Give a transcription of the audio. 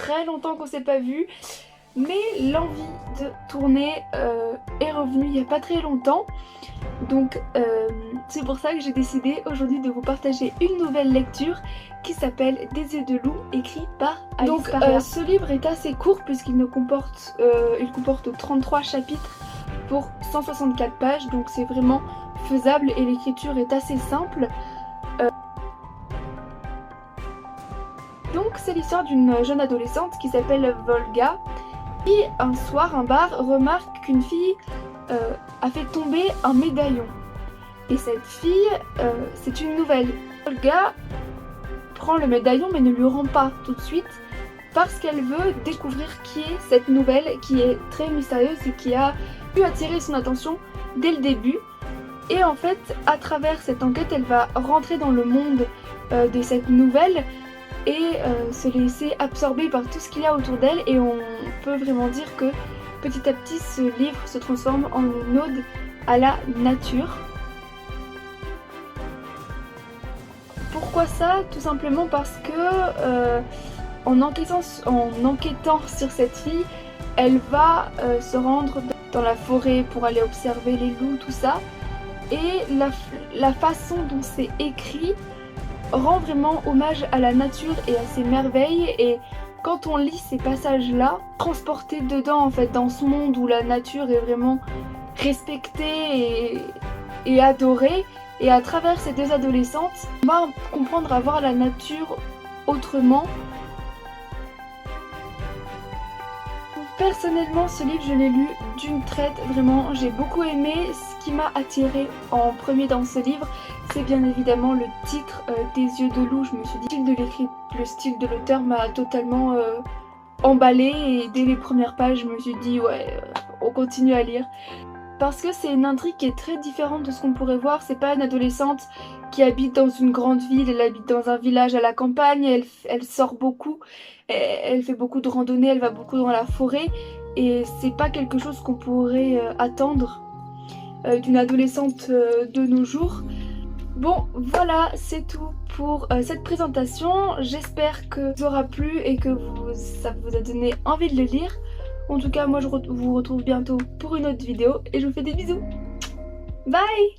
très longtemps qu'on s'est pas vu. Mais l'envie de tourner est revenue il n'y a pas très longtemps. Donc c'est pour ça que j'ai décidé aujourd'hui de vous partager une nouvelle lecture qui s'appelle Des yeux de loup, écrit par Alice Paria. Ce livre est assez court puisqu'il comporte 33 chapitres pour 164 pages, donc c'est vraiment faisable et l'écriture est assez simple. Donc c'est l'histoire d'une jeune adolescente qui s'appelle Volga. Et un soir, un bar remarque qu'une fille a fait tomber un médaillon. Et cette fille, c'est une nouvelle. Volga prend le médaillon mais ne lui rend pas tout de suite parce qu'elle veut découvrir qui est cette nouvelle qui est très mystérieuse et qui a pu attirer son attention dès le début. Et en fait, à travers cette enquête, elle va rentrer dans le monde de cette nouvelle et se laisser absorber par tout ce qu'il y a autour d'elle, et on peut vraiment dire que petit à petit ce livre se transforme en une ode à la nature. Pourquoi ça? Tout simplement parce que en enquêtant sur cette fille, elle va se rendre dans la forêt pour aller observer les loups, tout ça, et la façon dont c'est écrit rend vraiment hommage à la nature et à ses merveilles, et quand on lit ces passages-là, transporté dedans en fait, dans ce monde où la nature est vraiment respectée et adorée, et à travers ces deux adolescentes, on va comprendre à voir la nature autrement. Personnellement, ce livre, je l'ai lu d'une traite, vraiment, j'ai beaucoup aimé. Ce qui m'a attiré en premier dans ce livre, c'est bien évidemment le titre, Des yeux de loup. Je me suis dit, le style de l'auteur m'a totalement emballée, et dès les premières pages, je me suis dit, ouais, on continue à lire. Parce que c'est une intrigue qui est très différente de ce qu'on pourrait voir. C'est pas une adolescente qui habite dans une grande ville, elle habite dans un village à la campagne, elle sort beaucoup, elle fait beaucoup de randonnées, elle va beaucoup dans la forêt, et c'est pas quelque chose qu'on pourrait attendre d'une adolescente de nos jours. Bon, voilà, c'est tout pour cette présentation. J'espère que ça vous aura plu et que ça vous a donné envie de le lire. En tout cas, moi je vous retrouve bientôt pour une autre vidéo et je vous fais des bisous. Bye!